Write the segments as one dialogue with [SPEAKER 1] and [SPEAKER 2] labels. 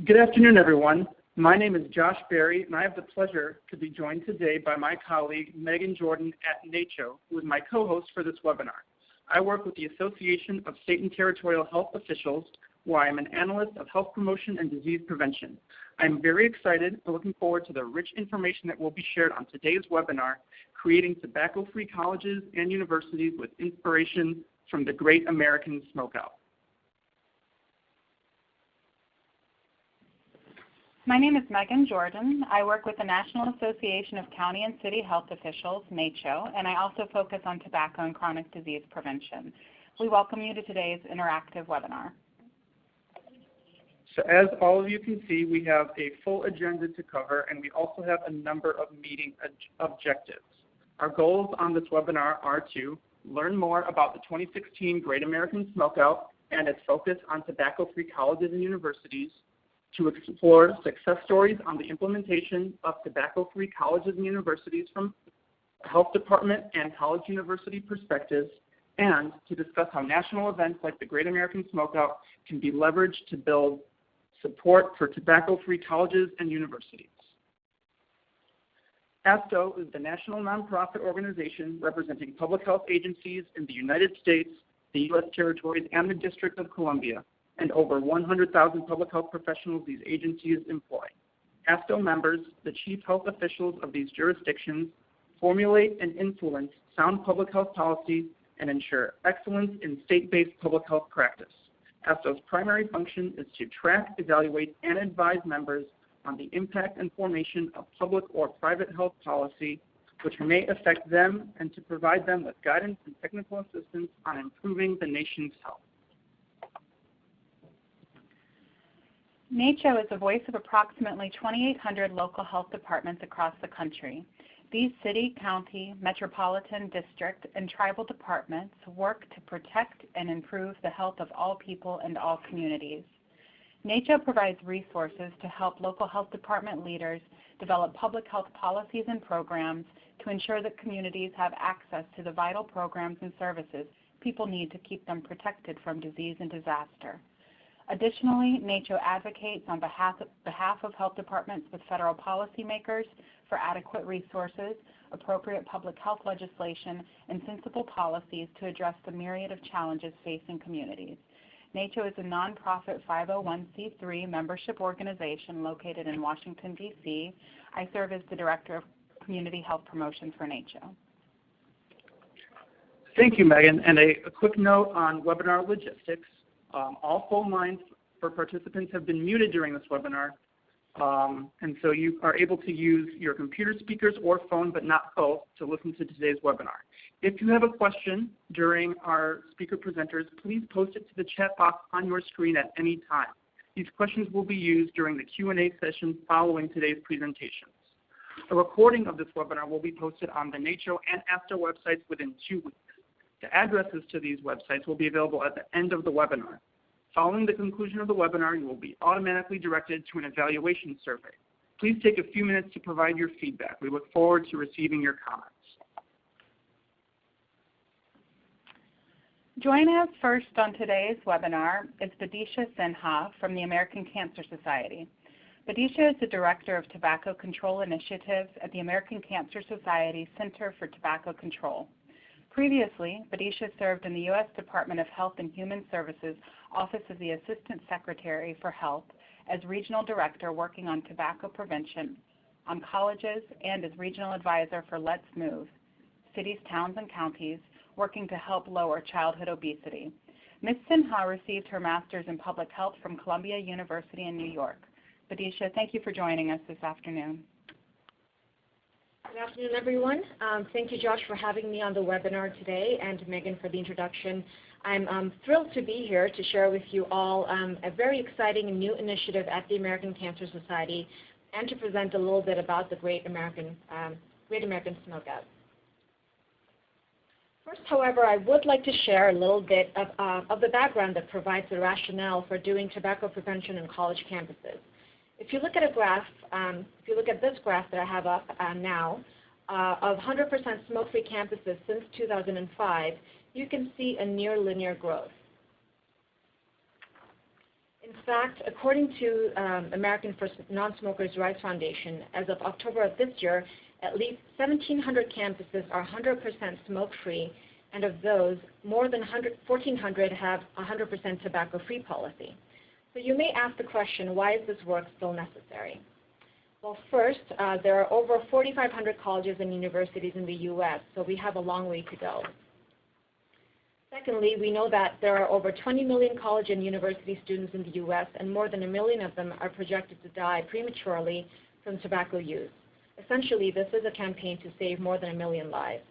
[SPEAKER 1] Good afternoon, everyone. My name is Josh Berry, and I have the pleasure to be joined today by my colleague, Megan Jordan at NACCHO, who is my co-host for this webinar. I work with the Association of State and Territorial Health Officials, where I am an analyst of health promotion and disease prevention. I'm very excited and looking forward to the rich information that will be shared on today's webinar, Creating Tobacco-Free Colleges and Universities with Inspiration from the Great American Smokeout.
[SPEAKER 2] My name is Megan Jordan. I work with the National Association of County and City Health Officials, NACCHO, and I also focus on tobacco and chronic disease prevention. We welcome you to today's interactive webinar.
[SPEAKER 1] So as all of you can see, we have a full agenda to cover, and we also have a number of meeting objectives. Our goals on this webinar are to learn more about the 2016 Great American Smokeout and its focus on tobacco-free colleges and universities, to explore success stories on the implementation of tobacco-free colleges and universities from a health department and college university perspectives, and to discuss how national events like the Great American Smokeout can be leveraged to build support for tobacco-free colleges and universities. ASTHO is the national nonprofit organization representing public health agencies in the United States, the U.S. territories, and the District of Columbia, and over 100,000 public health professionals these agencies employ. ASTHO members, the chief health officials of these jurisdictions, formulate and influence sound public health policy and ensure excellence in state-based public health practice. ASTHO's primary function is to track, evaluate, and advise members on the impact and formation of public or private health policy which may affect them, and to provide them with guidance and technical assistance on improving the nation's health.
[SPEAKER 2] NACCHO is the voice of approximately 2,800 local health departments across the country. These city, county, metropolitan, district, and tribal departments work to protect and improve the health of all people and all communities. NACCHO provides resources to help local health department leaders develop public health policies and programs to ensure that communities have access to the vital programs and services people need to keep them protected from disease and disaster. Additionally, NACCHO advocates on behalf of health departments with federal policymakers for adequate resources, appropriate public health legislation, and sensible policies to address the myriad of challenges facing communities. NACCHO is a nonprofit 501c3 membership organization located in Washington, D.C. I serve as the Director of Community Health Promotion for NACCHO.
[SPEAKER 1] Thank you, Megan. And a quick note on webinar logistics. All phone lines for participants have been muted during this webinar, and so you are able to use your computer speakers or phone, but not both, to listen to today's webinar. If you have a question during our speaker presenters, please post it to the chat box on your screen at any time. These questions will be used during the Q&A session following today's presentations. A recording of this webinar will be posted on the NACCHO and ASTHO websites within 2 weeks. The addresses to these websites will be available at the end of the webinar. Following the conclusion of the webinar, you will be automatically directed to an evaluation survey. Please take a few minutes to provide your feedback. We look forward to receiving your comments.
[SPEAKER 2] Joining us first on today's webinar is Vidisha Sinha from the American Cancer Society. Vidisha is the Director of Tobacco Control Initiatives at the American Cancer Society Center for Tobacco Control. Previously, Vidisha served in the U.S. Department of Health and Human Services Office of the Assistant Secretary for Health as Regional Director working on tobacco prevention on colleges, and as Regional Advisor for Let's Move, cities, towns, and counties working to help lower childhood obesity. Ms. Sinha received her Master's in Public Health from Columbia University in New York. Vidisha, thank you for joining us this afternoon.
[SPEAKER 3] Good afternoon, everyone. Thank you, Josh, for having me on the webinar today, and Megan for the introduction. I'm thrilled to be here to share with you all a very exciting and new initiative at the American Cancer Society, and to present a little bit about the Great American Smokeout. First, however, I would like to share a little bit of the background that provides the rationale for doing tobacco prevention on college campuses. If you look at a graph, if you look at this graph that I have up now, of 100% smoke-free campuses since 2005, you can see a near linear growth. In fact, according to American First Non-Smokers' Rights Foundation, as of October of this year, at least 1,700 campuses are 100% smoke-free, and of those, more than 1,400 have 100% tobacco-free policy. So you may ask the question, why is this work still necessary? Well, first, there are over 4,500 colleges and universities in the U.S., so we have a long way to go. Secondly, we know that there are over 20 million college and university students in the U.S., and more than 1 million of them are projected to die prematurely from tobacco use. Essentially, this is a campaign to save more than 1 million lives.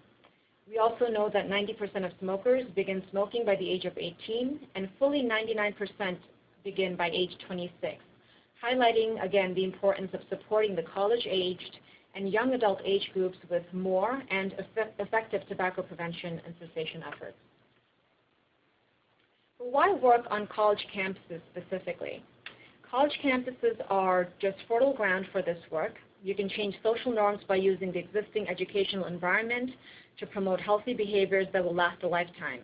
[SPEAKER 3] We also know that 90% of smokers begin smoking by the age of 18, and fully 99% begin by age 26, highlighting again the importance of supporting the college-aged and young adult age groups with more and effective tobacco prevention and cessation efforts. But why work on college campuses specifically? College campuses are just fertile ground for this work. You can change social norms by using the existing educational environment to promote healthy behaviors that will last a lifetime.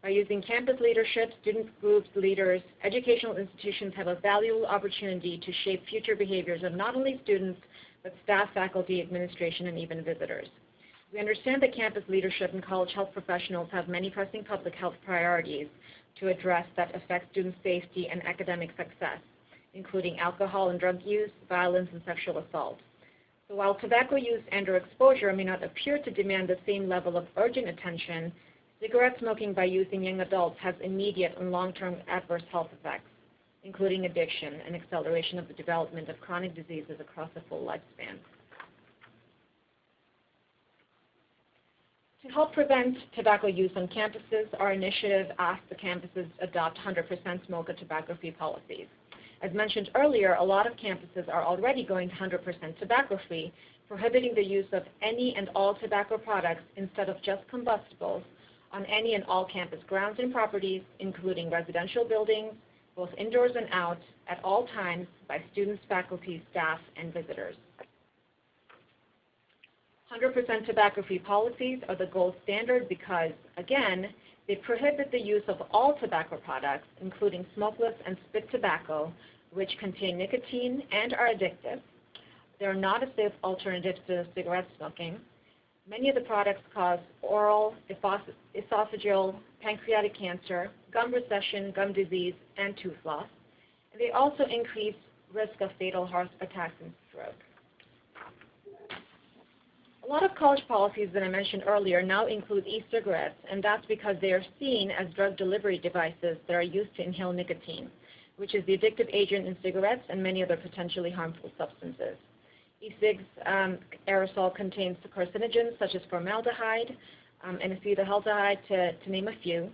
[SPEAKER 3] By using campus leadership, student groups, leaders, educational institutions have a valuable opportunity to shape future behaviors of not only students, but staff, faculty, administration, and even visitors. We understand that campus leadership and college health professionals have many pressing public health priorities to address that affect student safety and academic success, including alcohol and drug use, violence, and sexual assault. So while tobacco use and/or exposure may not appear to demand the same level of urgent attention, cigarette smoking by youth and young adults has immediate and long-term adverse health effects, including addiction and acceleration of the development of chronic diseases across a full lifespan. To help prevent tobacco use on campuses, our initiative asks the campuses adopt 100% smoke or tobacco-free policies. As mentioned earlier, a lot of campuses are already going to 100% tobacco-free, prohibiting the use of any and all tobacco products instead of just combustibles on any and all campus grounds and properties, including residential buildings, both indoors and out, at all times by students, faculty, staff, and visitors. 100% tobacco-free policies are the gold standard because, again, they prohibit the use of all tobacco products, including smokeless and spit tobacco, which contain nicotine and are addictive. They are not a safe alternative to cigarette smoking. Many of the products cause oral, esophageal, pancreatic cancer, gum recession, gum disease, and tooth loss. And they also increase risk of fatal heart attacks and stroke. A lot of college policies that I mentioned earlier now include e-cigarettes, and that's because they are seen as drug delivery devices that are used to inhale nicotine, which is the addictive agent in cigarettes and many other potentially harmful substances. E-cigs aerosol contains carcinogens such as formaldehyde and acetaldehyde, to name a few.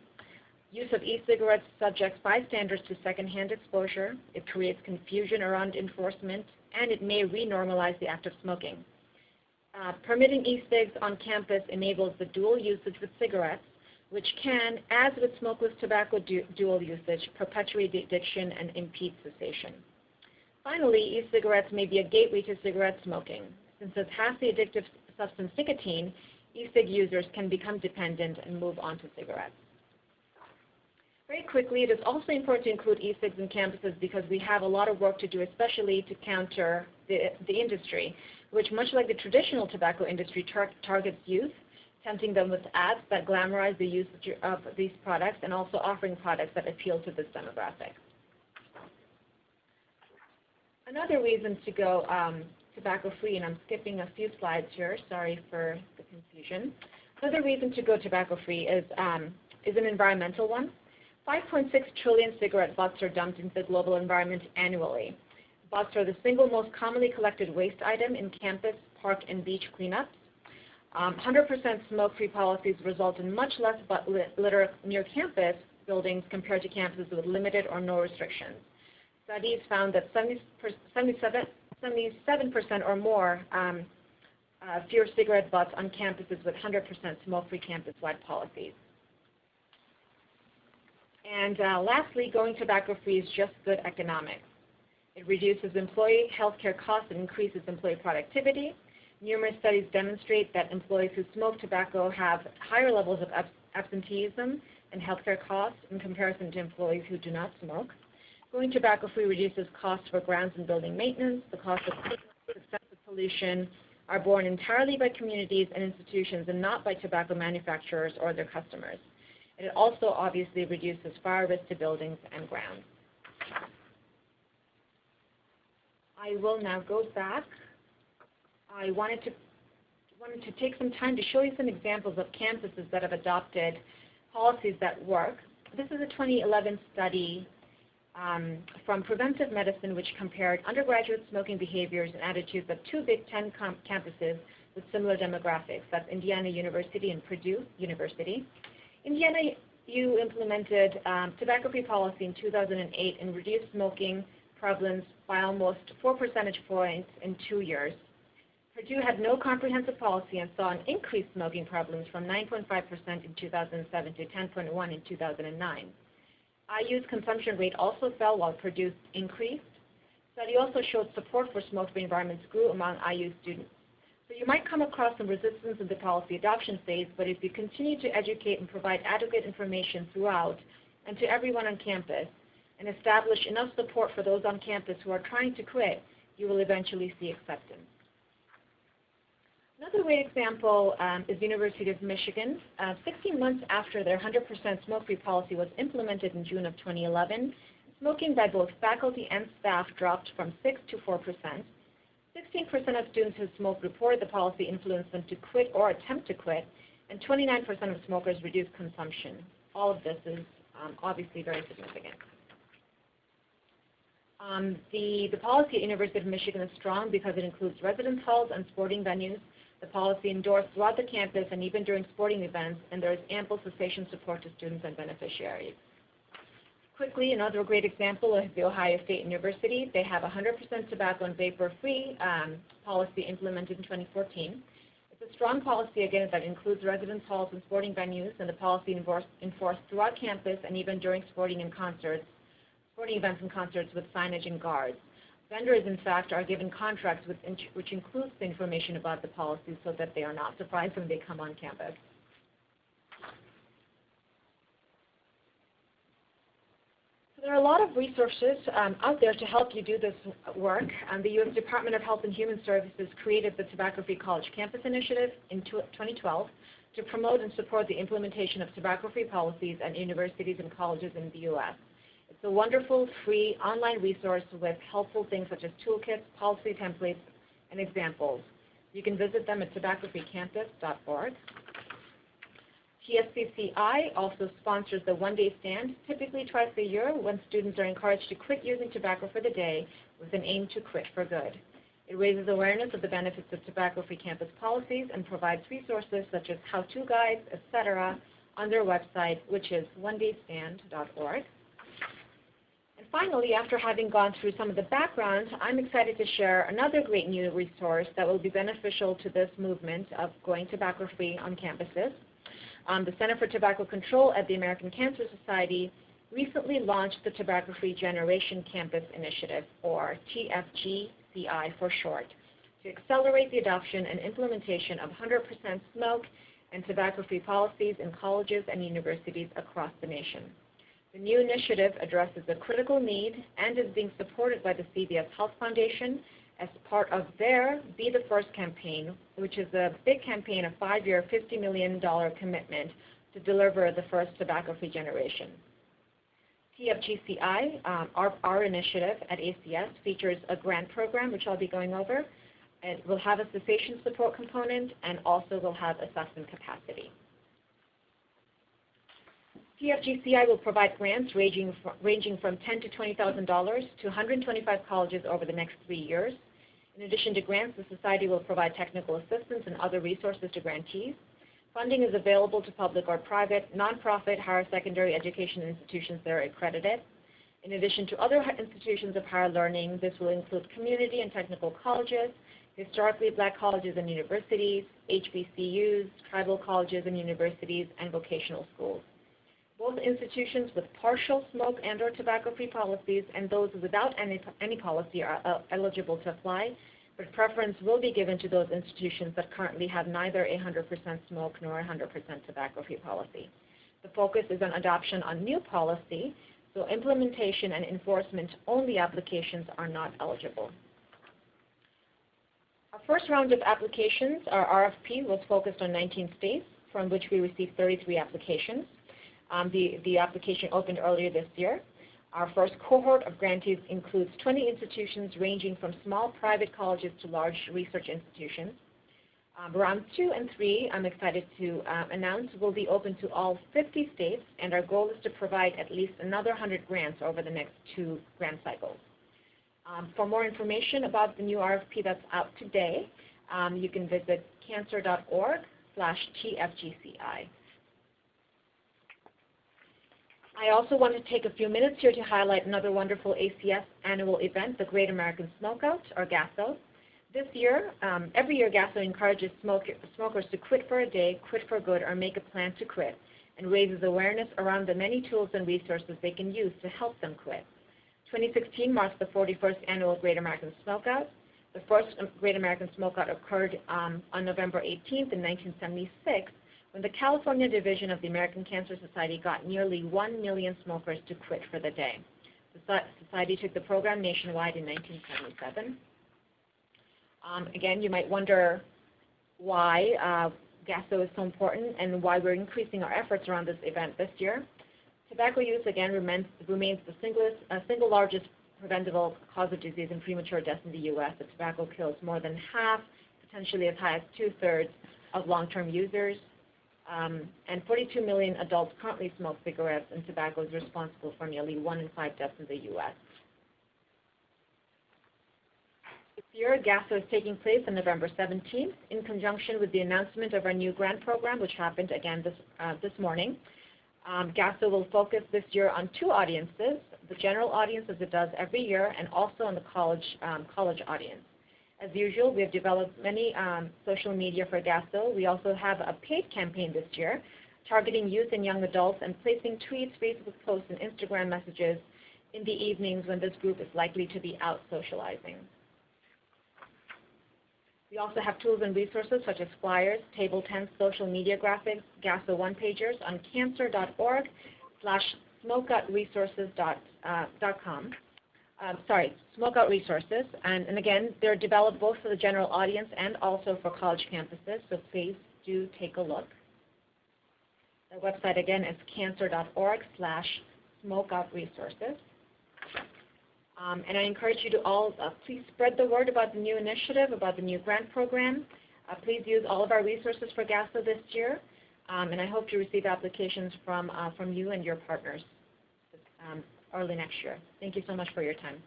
[SPEAKER 3] Use of e-cigarettes subjects bystanders to secondhand exposure. It creates confusion around enforcement, and it may renormalize the act of smoking. Permitting e-cigs on campus enables the dual usage with cigarettes, which can, as with smokeless tobacco dual usage, perpetuate the addiction and impede cessation. Finally, e-cigarettes may be a gateway to cigarette smoking. Since it has the addictive substance nicotine, e-cig users can become dependent and move on to cigarettes. Very quickly, it is also important to include e-cigs in campuses because we have a lot of work to do, especially to counter the industry, which, much like the traditional tobacco industry, targets youth, tempting them with ads that glamorize the usage of these products and also offering products that appeal to this demographic. Another reason to go tobacco-free, and I'm skipping a few slides here, sorry for the confusion. Another reason to go tobacco-free is an environmental one. 5.6 trillion cigarette butts are dumped into the global environment annually. Butts are the single most commonly collected waste item in campus, park, and beach cleanups. 100% smoke-free policies result in much less butt litter near campus buildings compared to campuses with limited or no restrictions. Studies found that 77% or more fewer cigarette butts on campuses with 100% smoke-free campus-wide policies. And lastly, going tobacco-free is just good economics. It reduces employee health care costs and increases employee productivity. Numerous studies demonstrate that employees who smoke tobacco have higher levels of absenteeism and health care costs in comparison to employees who do not smoke. Going tobacco-free reduces costs for grounds and building maintenance. The cost of excessive pollution are borne entirely by communities and institutions and not by tobacco manufacturers or their customers. And it also obviously reduces fire risk to buildings and grounds. I will now go back. I wanted to take some time to show you some examples of campuses that have adopted policies that work. This is a 2011 study from Preventive Medicine, which compared undergraduate smoking behaviors and attitudes of two Big Ten campuses with similar demographics. That's Indiana University and Purdue University. Indiana U implemented tobacco-free policy in 2008 and reduced smoking prevalence by almost 4 percentage points in 2 years. Purdue had no comprehensive policy and saw an increased smoking prevalence from 9.5% in 2007 to 10.1% in 2009. IU's consumption rate also fell while Purdue's increased. Study also showed support for smoke-free environments grew among IU students. So you might come across some resistance in the policy adoption phase, but if you continue to educate and provide adequate information throughout and to everyone on campus, and establish enough support for those on campus who are trying to quit, you will eventually see acceptance. Another great example is University of Michigan. 16 months after their 100% smoke-free policy was implemented in June of 2011, smoking by both faculty and staff dropped from 6 to 4%. 16% of students who smoked reported the policy influenced them to quit or attempt to quit, and 29% of smokers reduced consumption. All of this is obviously very significant. The policy at University of Michigan is strong because it includes residence halls and sporting venues. The policy endorsed throughout the campus and even during sporting events, and there is ample cessation support to students and beneficiaries. Quickly, another great example is the Ohio State University. They have a 100% tobacco and vapor-free policy implemented in 2014. It's a strong policy, again, that includes residence halls and sporting venues, and the policy enforced throughout campus and even during sporting events and concerts with signage and guards. Vendors, in fact, are given contracts which includes the information about the policy so that they are not surprised when they come on campus. So there are a lot of resources out there to help you do this work. The U.S. Department of Health and Human Services created the Tobacco-Free College Campus Initiative in 2012 to promote and support the implementation of tobacco-free policies at universities and colleges in the U.S. It's a wonderful, free, online resource with helpful things such as toolkits, policy templates, and examples. You can visit them at tobaccofreecampus.org. TSCCI also sponsors the one-day stand, typically twice a year, when students are encouraged to quit using tobacco for the day with an aim to quit for good. It raises awareness of the benefits of tobacco-free campus policies and provides resources such as how-to guides, etc., on their website, which is onedaystand.org. Finally, after having gone through some of the background, I'm excited to share another great new resource that will be beneficial to this movement of going tobacco-free on campuses. The Center for Tobacco Control at the American Cancer Society recently launched the Tobacco-Free Generation Campus Initiative, or TFGCI for short, to accelerate the adoption and implementation of 100% smoke and tobacco-free policies in colleges and universities across the nation. The new initiative addresses a critical need and is being supported by the CVS Health Foundation as part of their Be the First campaign, which is a big campaign, a 5-year, $50 million commitment to deliver the first tobacco-free generation. TFGCI, our initiative at ACS, features a grant program, which I'll be going over. It will have a cessation support component and also will have assessment capacity. TFGCI will provide grants ranging from $10,000 to $20,000 to 125 colleges over the next 3 years. In addition to grants, the Society will provide technical assistance and other resources to grantees. Funding is available to public or private, nonprofit, higher secondary education institutions that are accredited. In addition to other institutions of higher learning, this will include community and technical colleges, historically Black colleges and universities, HBCUs, tribal colleges and universities, and vocational schools. Both institutions with partial smoke and or tobacco-free policies and those without any policy are eligible to apply, but preference will be given to those institutions that currently have neither a 100% smoke nor a 100% tobacco-free policy. The focus is on adoption on new policy So implementation and enforcement only applications are not eligible. Our first round of applications, our RFP, was focused on 19 states, from which we received 33 applications. The application opened earlier this year. Our first cohort of grantees includes 20 institutions ranging from small private colleges to large research institutions. Round 2 and 3, I'm excited to announce, will be open to all 50 states, and our goal is to provide at least another 100 grants over the next 2 grant cycles. For more information about the new RFP that's out today, you can visit cancer.org/TFGCI. I also want to take a few minutes here to highlight another wonderful ACS annual event, the Great American Smokeout, or GASO. This year, every year GASO encourages smokers to quit for a day, quit for good, or make a plan to quit, and raises awareness around the many tools and resources they can use to help them quit. 2016 marks the 41st annual Great American Smokeout. The first Great American Smokeout occurred on November 18th in 1976, when the California division of the American Cancer Society got nearly 1 million smokers to quit for the day. The society took the program nationwide in 1977. Again, you might wonder why GASO is so important and why we're increasing our efforts around this event this year. Tobacco use, again, remains the single largest preventable cause of disease and premature death in the U.S. The tobacco kills more than half, potentially as high as 2/3 of long-term users. And 42 million adults currently smoke cigarettes, and tobacco is responsible for nearly 1 in 5 deaths in the U.S. This year, GASO is taking place on November 17th in conjunction with the announcement of our new grant program, which happened again this morning. GASO will focus this year on 2 audiences, the general audience as it does every year, and also on the college audience. As usual, we have developed many social media for GASO. We also have a paid campaign this year targeting youth and young adults and placing tweets, Facebook posts, and Instagram messages in the evenings when this group is likely to be out socializing. We also have tools and resources such as flyers, table tents, social media graphics, GASO one-pagers on cancer.org/smokeoutresources.com. Smokeout Resources, and again, they're developed both for the general audience and also for college campuses, so please do take a look. The website again is cancer.org/smokeoutresources. And I encourage you to all please spread the word about the new initiative, about the new grant program. Please use all of our resources for GASO this year, and I hope to receive applications from you and your partners early next year. Thank you so much for your time.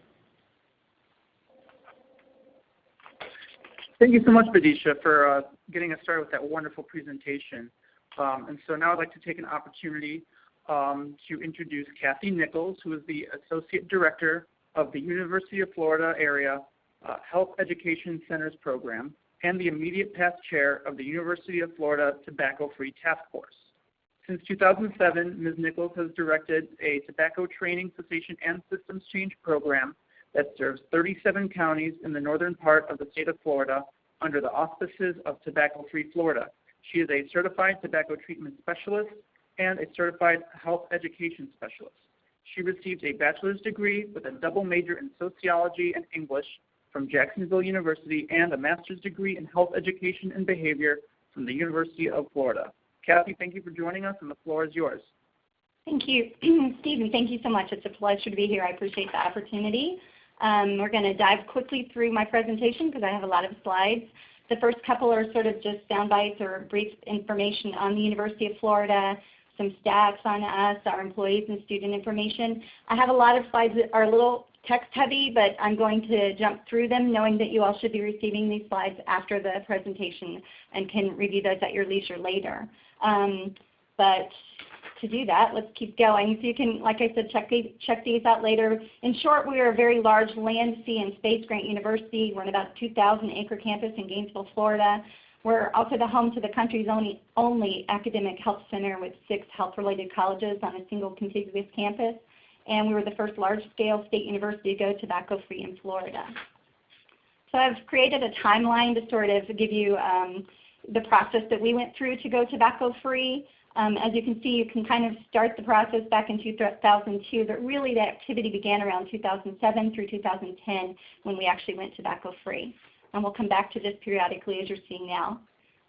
[SPEAKER 1] Thank you so much, Vidisha, for getting us started with that wonderful presentation. And so now I'd like to take an opportunity to introduce Kathy Nichols, who is the Associate Director of the University of Florida Area Health Education Centers Program and the immediate past chair of the University of Florida Tobacco-Free Task Force. Since 2007, Ms. Nichols has directed a tobacco training, cessation, and systems change program that serves 37 counties in the northern part of the state of Florida under the auspices of Tobacco-Free Florida. She is a certified tobacco treatment specialist and a certified health education specialist. She received a bachelor's degree with a double major in sociology and English from Jacksonville University and a master's degree in health education and behavior from the University of Florida. Kathy, thank you for joining us, and the floor is yours.
[SPEAKER 4] Thank you, Stephen. Thank you so much. It's a pleasure to be here. I appreciate the opportunity. We're going to dive quickly through my presentation because I have a lot of slides. The first couple are sort of just sound bites or brief information on the University of Florida, some stats on us, our employees, and student information. I have a lot of slides that are a little text heavy, but I'm going to jump through them knowing that you all should be receiving these slides after the presentation and can review those at your leisure later. But to do that, let's keep going. So you can, like I said, check these out later. In short, we are a very large land, sea, and space grant university. We're in about 2,000-acre campus in Gainesville, Florida. We're also the home to the country's only academic health center with 6 health-related colleges on a single contiguous campus. And we were the first large-scale state university to go tobacco-free in Florida. So I've created a timeline to sort of give you the process that we went through to go tobacco-free. As you can see, you can kind of start the process back in 2002, but really the activity began around 2007 through 2010 when we actually went tobacco-free. And we'll come back to this periodically as you're seeing now.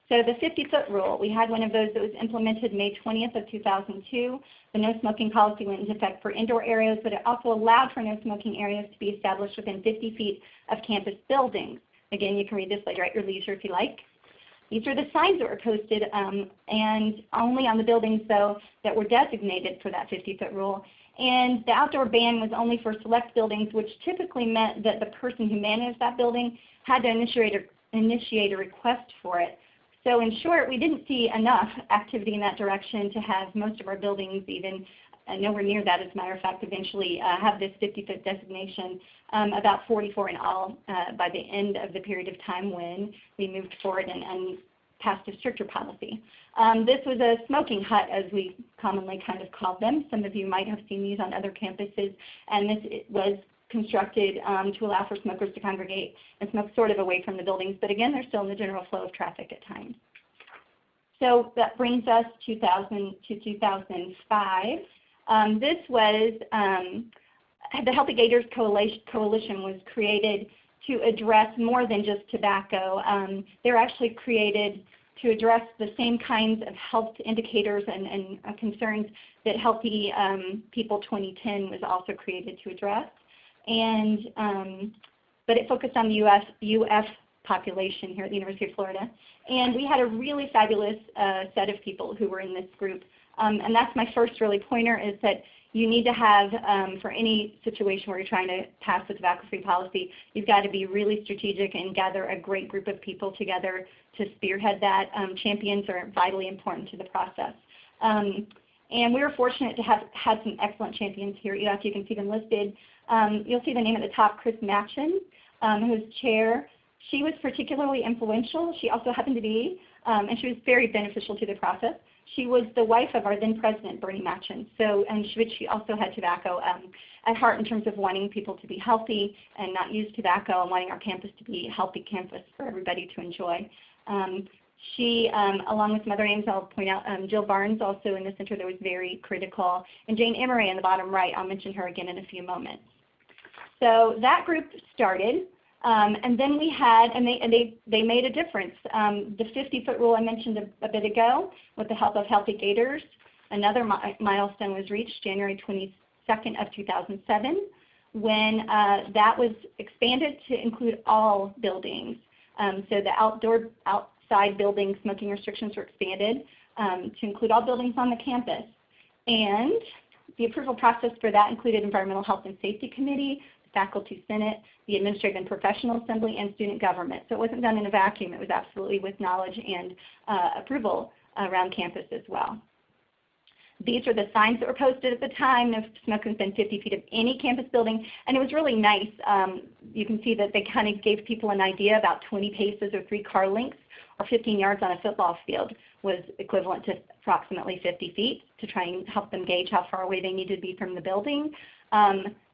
[SPEAKER 4] So the 50-foot rule, we had one of those that was implemented May 20th of 2002. The no smoking policy went into effect for indoor areas, but it also allowed for no smoking areas to be established within 50 feet of campus buildings. Again, you can read this later at your leisure if you like. These are the signs that were posted, and only on the buildings, though, that were designated for that 50-foot rule. And the outdoor ban was only for select buildings, which typically meant that the person who managed that building had to initiate a request for it. So in short, we didn't see enough activity in that direction to have most of our buildings even nowhere near that. As a matter of fact, eventually have this 50-foot designation, about 44 in all by the end of the period of time when we moved forward and passed a stricter policy. This was a smoking hut, as we commonly kind of called them. Some of you might have seen these on other campuses, and this was constructed to allow for smokers to congregate and smoke sort of away from the buildings, but again, they're still in the general flow of traffic at times. So that brings us to 2005. This was, the Healthy Gators Coalition was created to address more than just tobacco. They're actually created to address the same kinds of health indicators and concerns that Healthy People 2010 was also created to address. And, but it focused on the UF population here at the University of Florida. And we had a really fabulous set of people who were in this group. And that's my first really pointer, is that you need to have, for any situation where you're trying to pass a tobacco-free policy, you've got to be really strategic and gather a great group of people together to spearhead that. Champions are vitally important to the process. And we were fortunate to have had some excellent champions here. You can see them listed. You'll see the name at the top, Chris Matchin, who is chair. She was particularly influential. She also happened to be, and she was very beneficial to the process. She was the wife of our then president, Bernie Matchin. So, and she also had tobacco at heart in terms of wanting people to be healthy and not use tobacco, and wanting our campus to be a healthy campus for everybody to enjoy. She, along with some other names I'll point out, Jill Barnes also in the center that was very critical, and Jane Emery in the bottom right. I'll mention her again in a few moments. So that group started. And then we had, and they made a difference. The 50-foot rule I mentioned a bit ago, with the help of Healthy Gators, another milestone was reached January 22nd of 2007, when that was expanded to include all buildings. So the outside building smoking restrictions were expanded to include all buildings on the campus. And the approval process for that included Environmental Health and Safety Committee, Faculty Senate, the Administrative and Professional Assembly, and student government. So it wasn't done in a vacuum. It was absolutely with knowledge and approval around campus as well. These are the signs that were posted at the time. No smoking within 50 feet of any campus building. And it was really nice. You can see that they kind of gave people an idea about 20 paces or 3 car lengths, or 15 yards on a football field was equivalent to approximately 50 feet to try and help them gauge how far away they needed to be from the building.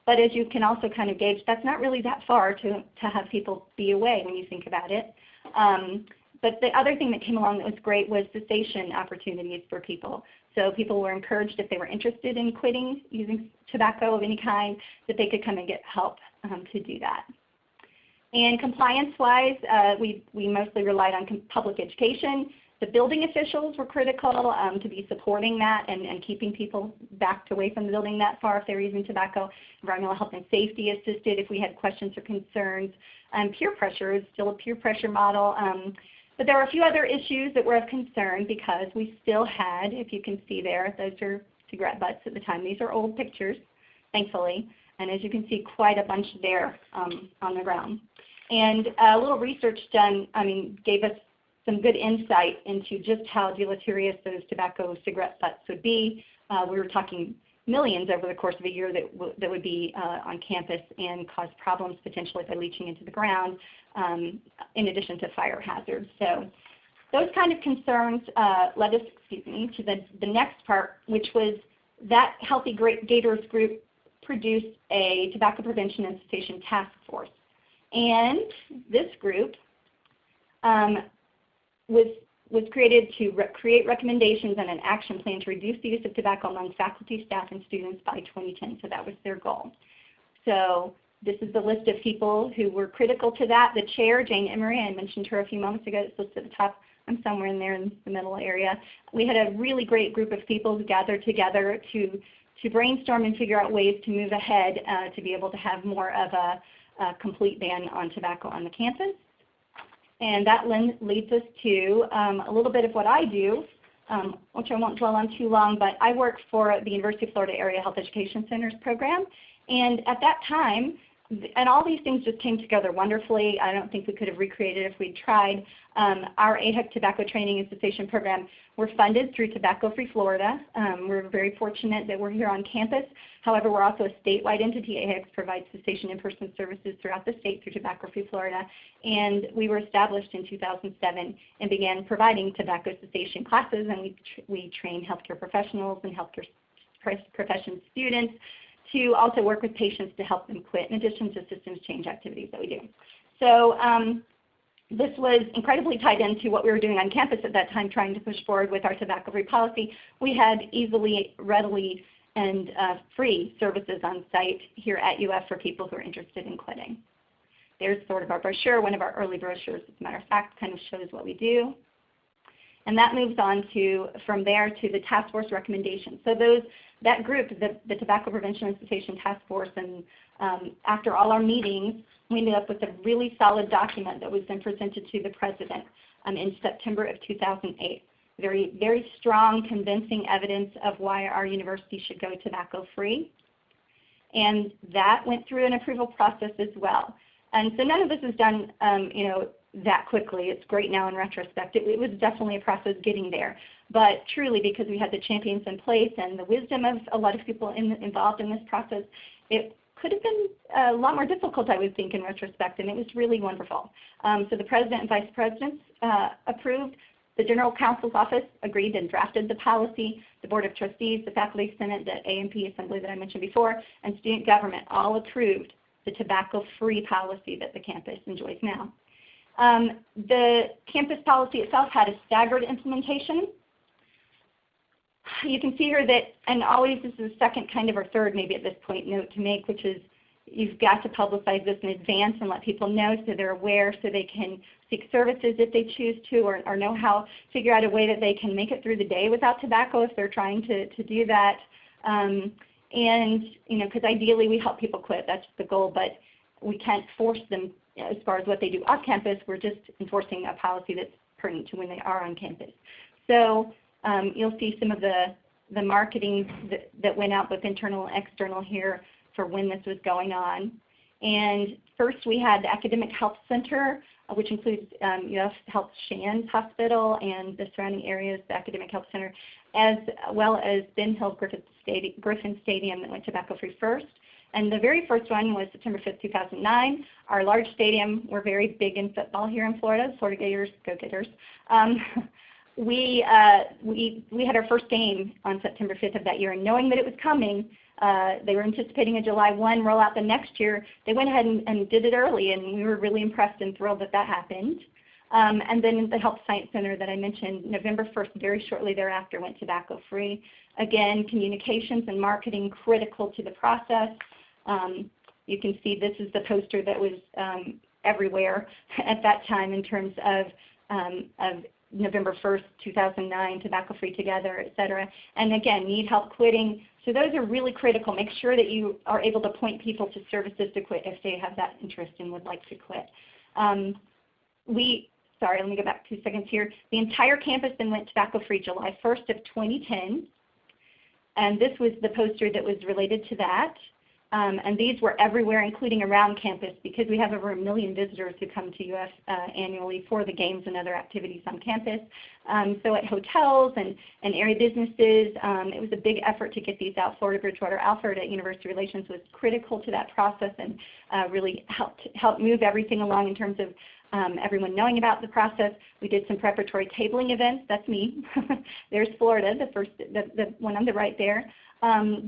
[SPEAKER 4] But as you can also kind of gauge, that's not really that far to have people be away when you think about it. But the other thing that came along that was great was cessation opportunities for people. So people were encouraged, if they were interested in quitting using tobacco of any kind, that they could come and get help to do that. And compliance-wise, we mostly relied on public education. The building officials were critical to be supporting that and keeping people backed away from the building that far if they were using tobacco. Environmental health and safety assisted if we had questions or concerns. Peer pressure is still a peer pressure model. But there are a few other issues that were of concern because we still had, if you can see there, those are cigarette butts at the time. These are old pictures, thankfully. And as you can see, quite a bunch there on the ground. And a little research done, gave us some good insight into just how deleterious those tobacco cigarette butts would be. We were talking millions over the course of a year that would be on campus and cause problems potentially by leaching into the ground, in addition to fire hazards. So those kind of concerns led us, to the next part, which was that Healthy Gators group produced a tobacco prevention and cessation task force. And this group was was created to create recommendations and an action plan to reduce the use of tobacco among faculty, staff, and students by 2010. So that was their goal. So this is the list of people who were critical to that. The chair, Jane Emery, I mentioned her a few moments ago, it's listed at the top. I'm somewhere in there in the middle area. We had a really great group of people who gathered together to brainstorm and figure out ways to move ahead to be able to have more of a complete ban on tobacco on the campus. And that leads us to a little bit of what I do, which I won't dwell on too long, but I work for the University of Florida Area Health Education Center's program. And at that time, and all these things just came together wonderfully. I don't think we could have recreated if we'd tried. Our AHEC tobacco training and cessation program were funded through Tobacco Free Florida. We're very fortunate that we're here on campus. However, we're also a statewide entity. AHEC provides cessation in-person services throughout the state through Tobacco Free Florida. And we were established in 2007 and began providing tobacco cessation classes. And we train healthcare professionals and healthcare profession students to also work with patients to help them quit, in addition to systems change activities that we do. So this was incredibly tied into what we were doing on campus at that time, trying to push forward with our tobacco-free policy. We had easily, readily, and free services on site here at UF for people who are interested in quitting. There's sort of our brochure, one of our early brochures, as a matter of fact, kind of shows what we do. And that moves on to, from there, to the task force recommendations. So that group, the Tobacco Prevention and Cessation Task Force, and after all our meetings, we ended up with a really solid document that was then presented to the president in September of 2008. Very, very strong, convincing evidence of why our university should go tobacco-free. And that went through an approval process as well. And so none of this is done that quickly. It's great now in retrospect. It was definitely a process getting there. But truly, because we had the champions in place and the wisdom of a lot of people involved in this process, it could have been a lot more difficult, I would think, in retrospect, and it was really wonderful. So the president and vice presidents approved. The General Counsel's Office agreed and drafted the policy. The Board of Trustees, the Faculty Senate, the A&P Assembly that I mentioned before, and student government all approved the tobacco-free policy that the campus enjoys now. The campus policy itself had a staggered implementation. You can see here that, and always this is the second kind of, or third maybe at this point, note to make, which is you've got to publicize this in advance and let people know so they're aware, so they can seek services if they choose to, or know how, figure out a way that they can make it through the day without tobacco if they're trying to do that. And, because ideally we help people quit, that's the goal, but we can't force them as far as what they do off campus. We're just enforcing a policy that's pertinent to when they are on campus. So you'll see some of the marketing that went out both internal and external here for when this was going on. And first we had the Academic Health Center, which includes UF Health Shands Hospital and the surrounding areas, the Academic Health Center, as well as Ben Hill Griffin Stadium that went tobacco-free first. And the very first one was September 5th, 2009. Our large stadium, we're very big in football here in Florida, Florida Gators, go Gators. We had our first game on September 5th of that year, and knowing that it was coming, they were anticipating a July 1 rollout the next year. They went ahead and did it early, and we were really impressed and thrilled that that happened. And then the Health Science Center that I mentioned, November 1st, very shortly thereafter, went tobacco-free. Again, communications and marketing critical to the process. You can see this is the poster that was everywhere at that time in terms of November 1st, 2009, tobacco-free together, et cetera. And again, need help quitting. So those are really critical. Make sure that you are able to point people to services to quit if they have that interest and would like to quit. Sorry, let me go back 2 seconds here. The entire campus then went tobacco-free July 1st of 2010. And this was the poster that was related to that. And these were everywhere, including around campus, because we have over 1 million visitors who come to UF annually for the games and other activities on campus. So at hotels and area businesses, it was a big effort to get these out. Florida Bridgewater Alfred at University Relations was critical to that process and really helped move everything along in terms of everyone knowing about the process. We did some preparatory tabling events. That's me. There's Florida, the one on the right there.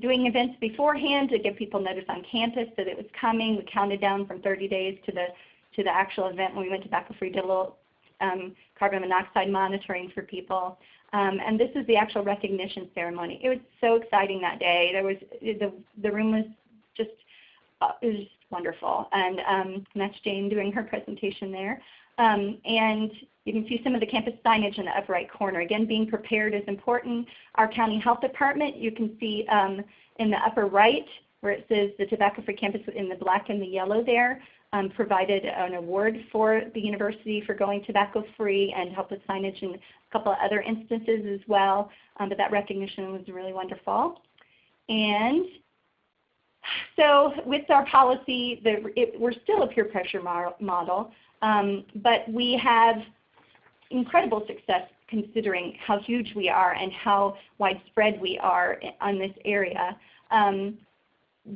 [SPEAKER 4] Doing events beforehand to give people notice on campus that it was coming. We counted down from 30 days to the actual event when we went tobacco-free. Did a little carbon monoxide monitoring for people. And this is the actual recognition ceremony. It was so exciting that day. There was the room was just it was just wonderful, and that's Jane doing her presentation there. And you can see some of the campus signage in the upper right corner. Again, being prepared is important. Our county health department, you can see in the upper right where it says the tobacco-free campus in the black and the yellow there, provided an award for the university for going tobacco-free and helped with signage in a couple of other instances as well. But that recognition was really wonderful. And so with our policy, we're still a peer pressure model, but we have incredible success considering how huge we are and how widespread we are on this area.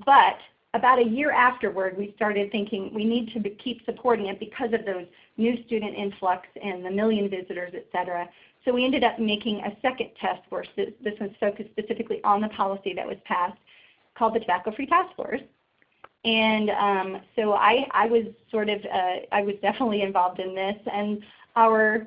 [SPEAKER 4] But about a year afterward, we started thinking we need to keep supporting it because of those new student influx and the million visitors, et cetera. So we ended up making a second task force. This was focused specifically on the policy that was passed, called the Tobacco Free Task Force. And so I was definitely involved in this. And our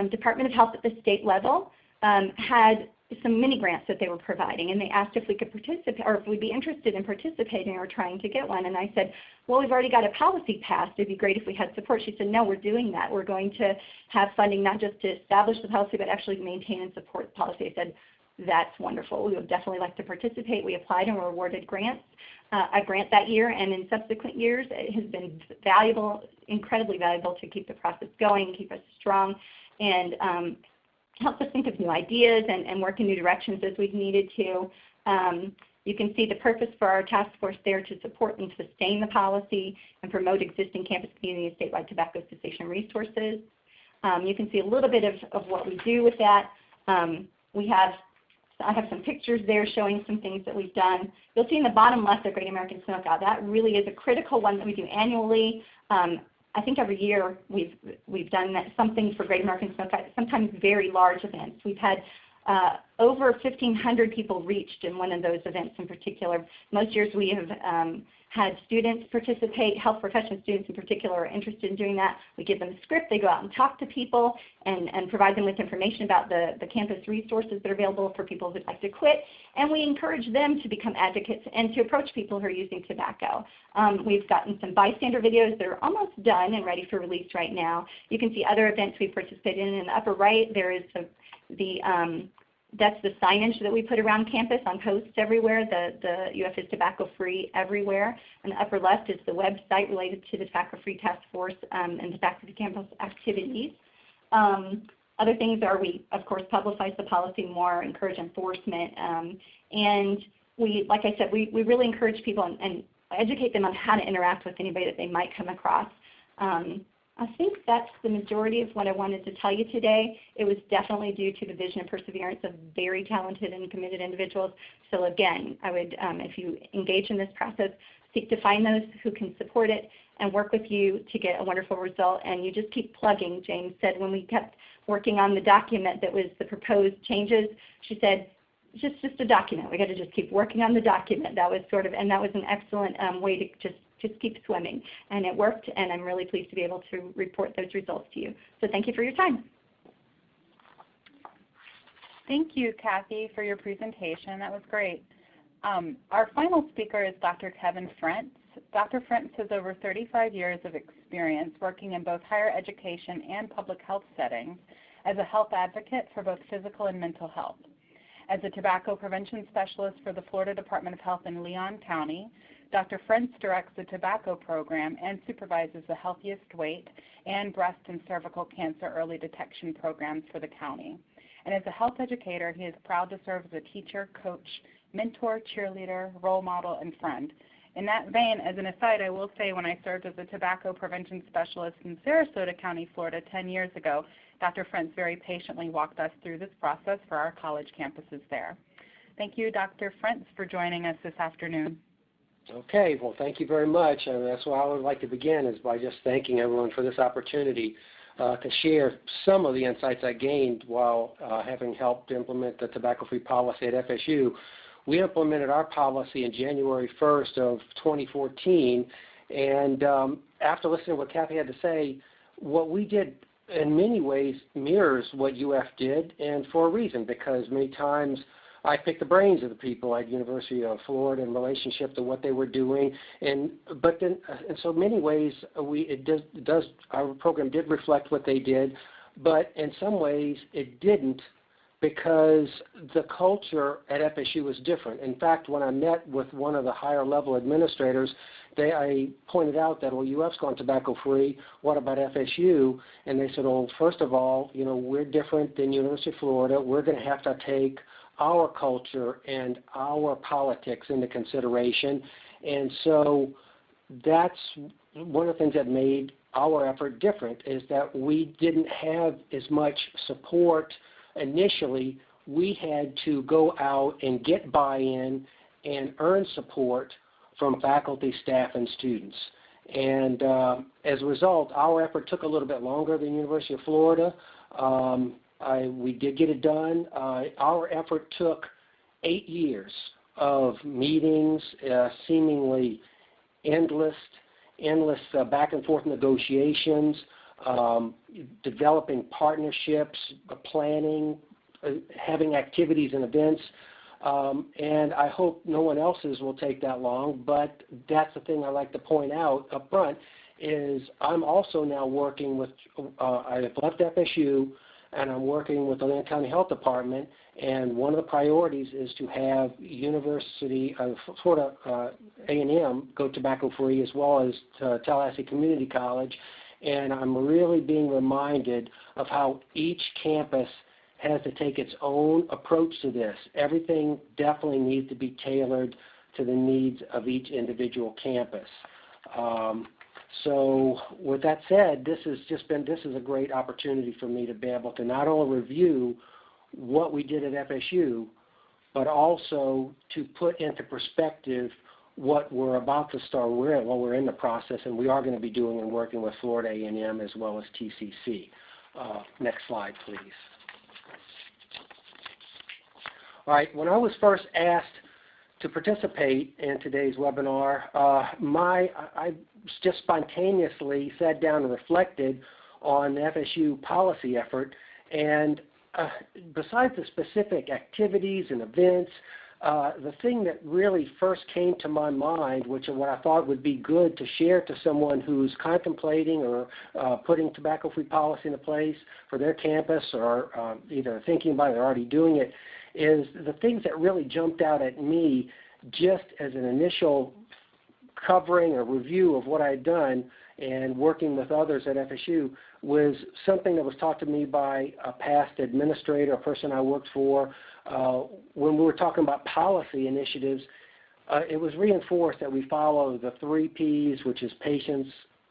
[SPEAKER 4] Department of Health at the state level had some mini grants that they were providing, and they asked if we could participate or if we'd be interested in participating or trying to get one. And I said, well, we've already got a policy passed. It'd be great if we had support. She said, no, we're doing that. We're going to have funding not just to establish the policy, but actually maintain and support the policy. I said, that's wonderful. We would definitely like to participate. We applied and were awarded grants, a grant that year, and in subsequent years it has been valuable, incredibly valuable to keep the process going, keep us strong, and help us think of new ideas and work in new directions as we've needed to. You can see the purpose for our task force there to support and sustain the policy and promote existing campus community and statewide tobacco cessation resources. You can see a little bit of what we do with that. I have some pictures there showing some things that we've done. You'll see in the bottom left the Great American Smokeout. That really is a critical one that we do annually. I think every year we've done something for Great American Smokeout, sometimes very large events. We've had over 1,500 people reached in one of those events in particular. Most years we have had students participate, health profession students in particular are interested in doing that. We give them a script, they go out and talk to people and provide them with information about the campus resources that are available for people who'd like to quit. And we encourage them to become advocates and to approach people who are using tobacco. We've gotten some bystander videos that are almost done and ready for release right now. You can see other events we've participated in. In the upper right, there is that's the signage that we put around campus on posts everywhere. The UF is tobacco free everywhere. And the upper left is the website related to the Tobacco Free Task Force and Tobacco Free Campus activities. Other things are we, of course, publicize the policy more, encourage enforcement. And we, like I said, we really encourage people and educate them on how to interact with anybody that they might come across. I think that's the majority of what I wanted to tell you today. It was definitely due to the vision and perseverance of very talented and committed individuals. So again, I would, if you engage in this process, seek to find those who can support it and work with you to get a wonderful result. And you just keep plugging. James said when we kept working on the document that was the proposed changes, she said, just a document. We got to just keep working on the document. That was sort of, and that was an excellent way to just keep swimming. And it worked, and I'm really pleased to be able to report those results to you. So thank you for your time.
[SPEAKER 2] Thank you, Kathy, for your presentation. That was great. Our final speaker is Dr. Kevin Frentz. Dr. Frentz has over 35 years of experience working in both higher education and public health settings as a health advocate for both physical and mental health. As a tobacco prevention specialist for the Florida Department of Health in Leon County, Dr. Frentz directs the tobacco program and supervises the Healthiest Weight and breast and cervical cancer early detection programs for the county. And as a health educator, he is proud to serve as a teacher, coach, mentor, cheerleader, role model, and friend. In that vein, as an aside, I will say when I served as a tobacco prevention specialist in Sarasota County, Florida 10 years ago, Dr. Frentz very patiently walked us through this process for our college campuses there. Thank you, Dr. Frentz, for joining us this afternoon.
[SPEAKER 5] Okay, well, thank you very much. That's why I would like to begin is by just thanking everyone for this opportunity to share some of the insights I gained while having helped implement the tobacco-free policy at FSU. We implemented our policy in January 1st of 2014, and after listening to what Kathy had to say, what we did in many ways mirrors what UF did, and for a reason, because many times I picked the brains of the people at University of Florida in relationship to what they were doing, in so many ways our program did reflect what they did, but in some ways it didn't, because the culture at FSU was different. In fact, when I met with one of the higher level administrators, I pointed out that, well, UF's gone tobacco-free, what about FSU? And they said, well, first of all, we're different than University of Florida. We're going to have to take our culture and our politics into consideration. And so that's one of the things that made our effort different, is that we didn't have as much support initially. We had to go out and get buy-in and earn support from faculty, staff, and students. And as a result, our effort took a little bit longer than University of Florida. We did get it done. Our effort took 8 years of meetings, seemingly endless back and forth negotiations, developing partnerships, planning, having activities and events. And I hope no one else's will take that long, but that's the thing I like to point out up front, is I'm also now working with, I have left FSU, and I'm working with the Atlantic County Health Department, and one of the priorities is to have University of Florida A&M go tobacco-free, as well as Tallahassee Community College, and I'm really being reminded of how each campus has to take its own approach to this. Everything definitely needs to be tailored to the needs of each individual campus. So with that said, this is a great opportunity for me to be able to not only review what we did at FSU, but also to put into perspective what we're about to start. We're in the process, and we are going to be doing and working with Florida A&M as well as TCC. Next slide, please. All right, when I was first asked to participate in today's webinar, I just spontaneously sat down and reflected on the FSU policy effort, and besides the specific activities and events, the thing that really first came to my mind, which is what I thought would be good to share to someone who's contemplating or putting tobacco-free policy into place for their campus, or either thinking about it or already doing it, is the things that really jumped out at me just as an initial covering or review of what I had done and working with others at FSU was something that was taught to me by a past administrator, a person I worked for. When we were talking about policy initiatives, it was reinforced that we follow the 3 Ps, which is patience,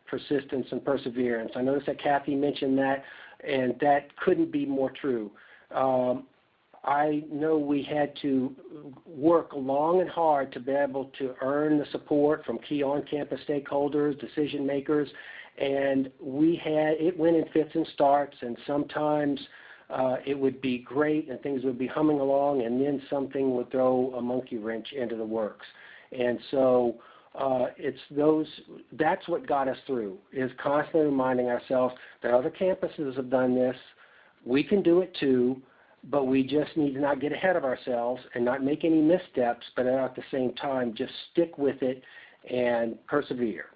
[SPEAKER 5] persistence, and perseverance. I noticed that Kathy mentioned that, and that couldn't be more true. I know we had to work long and hard to be able to earn the support from key on-campus stakeholders, decision makers, and it went in fits and starts, and sometimes it would be great and things would be humming along, and then something would throw a monkey wrench into the works. And so that's what got us through, is constantly reminding ourselves that other campuses have done this, we can do it too, but we just need to not get ahead of ourselves and not make any missteps, but at the same time just stick with it and persevere.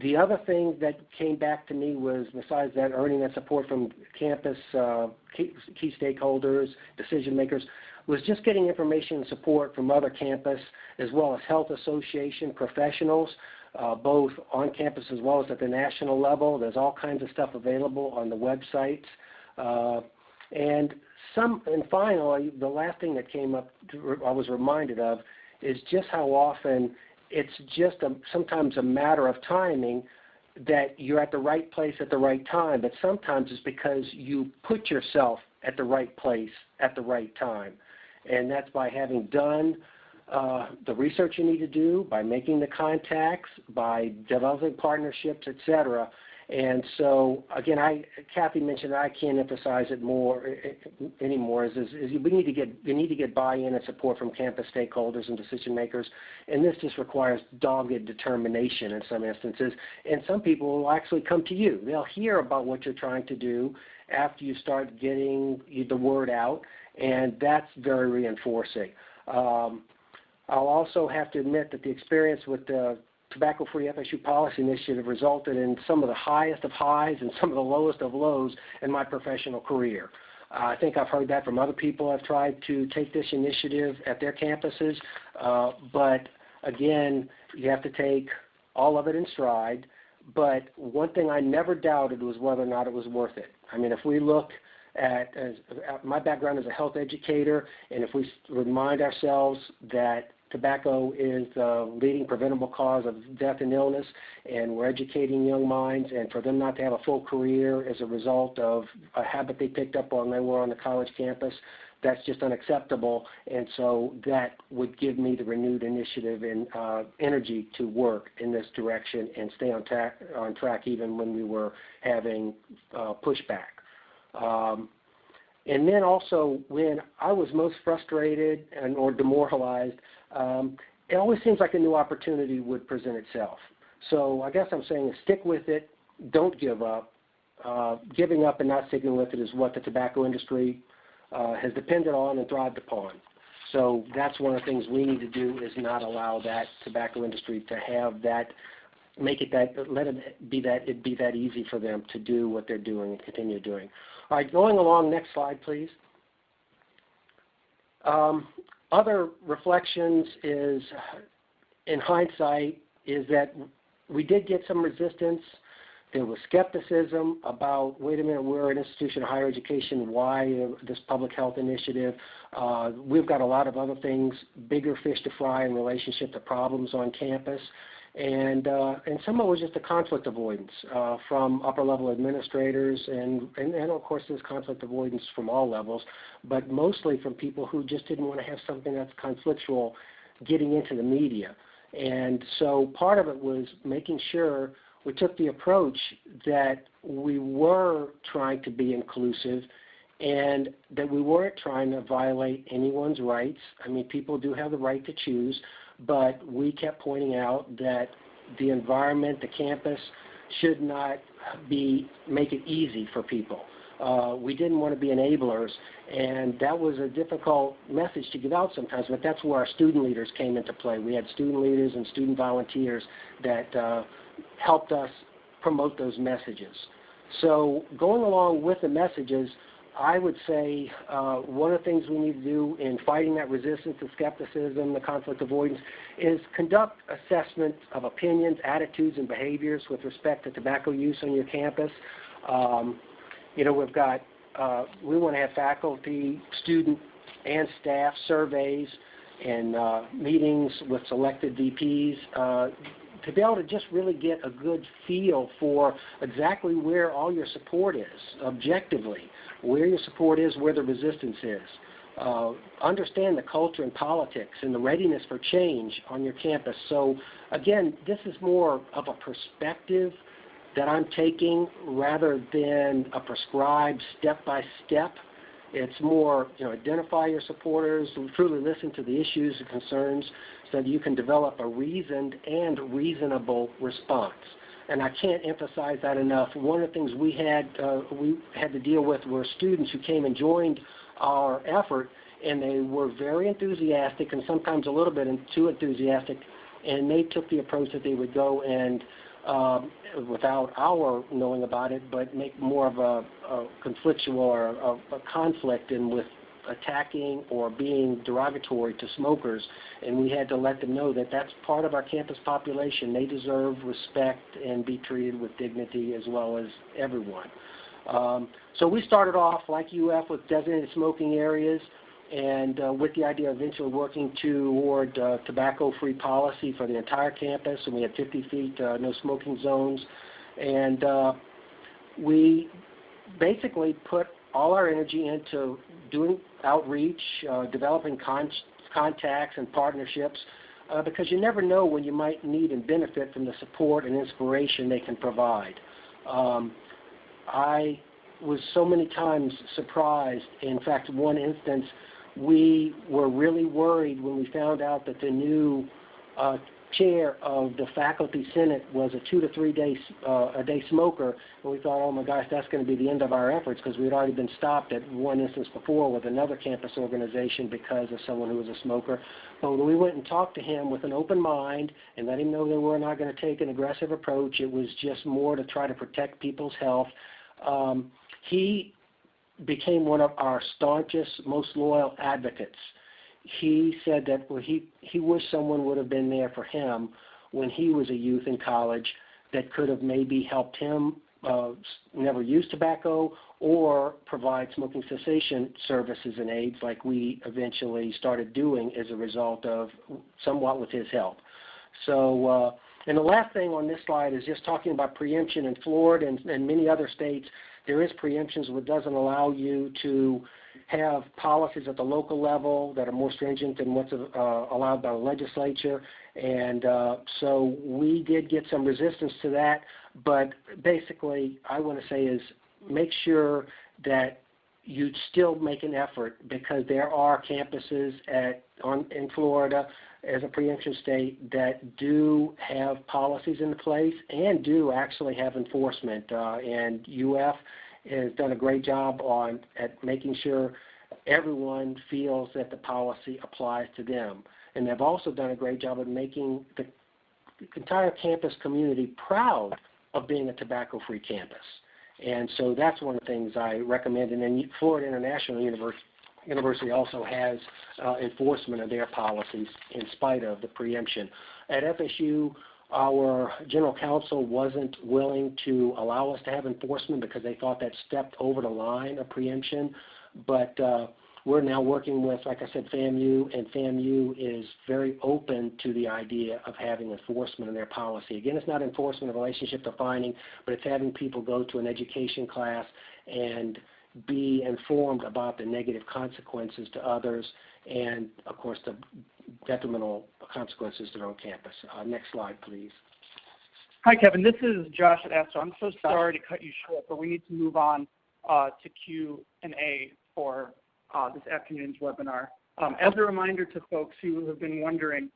[SPEAKER 5] The other thing that came back to me was, besides that, earning that support from campus key stakeholders, decision makers, was just getting information and support from other campus as well as health association professionals, both on campus as well as at the national level. There's all kinds of stuff available on the websites. And finally, the last thing that came up, I was reminded of, is just how often it's just sometimes a matter of timing that you're at the right place at the right time, but sometimes it's because you put yourself at the right place at the right time. And that's by having done the research you need to do, by making the contacts, by developing partnerships, etc. And so, again, Kathy mentioned, I can't emphasize it more anymore, is we need to get buy-in and support from campus stakeholders and decision makers, and this just requires dogged determination in some instances. And some people will actually come to you. They'll hear about what you're trying to do after you start getting the word out, and that's very reinforcing. I'll also have to admit that the experience with the Tobacco-Free FSU Policy Initiative resulted in some of the highest of highs and some of the lowest of lows in my professional career. I think I've heard that from other people who have tried to take this initiative at their campuses, but again, you have to take all of it in stride. But one thing I never doubted was whether or not it was worth it. I mean, if we look at my background as a health educator, and if we remind ourselves that tobacco is the leading preventable cause of death and illness, and we're educating young minds, and for them not to have a full career as a result of a habit they picked up when they were on the college campus, that's just unacceptable. And so that would give me the renewed initiative and energy to work in this direction and stay on track even when we were having pushback. And then also, when I was most frustrated or demoralized, it always seems like a new opportunity would present itself. So I guess I'm saying stick with it, don't give up. Giving up and not sticking with it is what the tobacco industry has depended on and thrived upon. So that's one of the things we need to do, is not allow that tobacco industry to have that, let it be that easy for them to do what they're doing and continue doing. All right, going along, next slide, please. Other reflections is, in hindsight, is that we did get some resistance. There was skepticism about, wait a minute, we're an institution of higher education, why this public health initiative? We've got a lot of other things, bigger fish to fry in relationship to problems on campus. And some of it was just a conflict avoidance from upper-level administrators, and of course there's conflict avoidance from all levels, but mostly from people who just didn't want to have something that's conflictual getting into the media. And so part of it was making sure we took the approach that we were trying to be inclusive and that we weren't trying to violate anyone's rights. I mean, people do have the right to choose, but we kept pointing out that the environment, the campus, should not make it easy for people. We didn't want to be enablers, and that was a difficult message to give out sometimes, but that's where our student leaders came into play. We had student leaders and student volunteers that helped us promote those messages. So going along with the messages, I would say one of the things we need to do in fighting that resistance, the skepticism, the conflict avoidance, is conduct assessments of opinions, attitudes, and behaviors with respect to tobacco use on your campus. You know, we've got, we want to have faculty, student, and staff surveys and meetings with selected VPs to be able to just really get a good feel for exactly where all your support is, objectively, where your support is, where the resistance is. Understand the culture and politics and the readiness for change on your campus. So again, this is more of a perspective that I'm taking rather than a prescribed step-by-step. It's more, you know, identify your supporters, truly listen to the issues and concerns so that you can develop a reasoned and reasonable response. And I can't emphasize that enough. One of the things we had to deal with were students who came and joined our effort, and they were very enthusiastic and sometimes a little bit too enthusiastic, and they took the approach that they would go and without our knowing about it, but make more of a conflictual or a conflict in with attacking or being derogatory to smokers, and we had to let them know that that's part of our campus population. They deserve respect and be treated with dignity as well as everyone. So we started off, like UF, with designated smoking areas, and with the idea of eventually working toward tobacco-free policy for the entire campus, and we had 50 feet no smoking zones. And we basically put all our energy into doing outreach, developing contacts and partnerships, because you never know when you might need and benefit from the support and inspiration they can provide. I was so many times surprised. In fact, one instance, we were really worried when we found out that the new chair of the faculty senate was a 2 to 3 day a day smoker, and we thought, oh my gosh, that's going to be the end of our efforts, because we had already been stopped at one instance before with another campus organization because of someone who was a smoker. But when we went and talked to him with an open mind and let him know that we're not going to take an aggressive approach, it was just more to try to protect people's health. He became one of our staunchest, most loyal advocates. He said that he wished someone would have been there for him when he was a youth in college that could have maybe helped him never use tobacco or provide smoking cessation services and aids like we eventually started doing as a result of somewhat with his help. So, and the last thing on this slide is just talking about preemption in Florida and many other states. There is preemptions which doesn't allow you to have policies at the local level that are more stringent than what's allowed by the legislature. And so we did get some resistance to that. But basically, I want to say is make sure that you still make an effort, because there are campuses in Florida as a preemption state that do have policies in place and do actually have enforcement. And UF has done a great job at making sure everyone feels that the policy applies to them. And they've also done a great job of making the entire campus community proud of being a tobacco-free campus. And so that's one of the things I recommend. And then Florida International University also has enforcement of their policies in spite of the preemption. At FSU, our general counsel wasn't willing to allow us to have enforcement because they thought that stepped over the line of preemption. But we're now working with, like I said, FAMU, and FAMU is very open to the idea of having enforcement in their policy. Again, it's not enforcement of relationship defining, but it's having people go to an education class and be informed about the negative consequences to others and, of course, the detrimental consequences to their own campus. Next slide, please.
[SPEAKER 1] Hi, Kevin. This is Josh at ASTHO. I'm so sorry to cut you short, but we need to move on to Q&A for this afternoon's webinar. As a reminder to folks who have been wondering,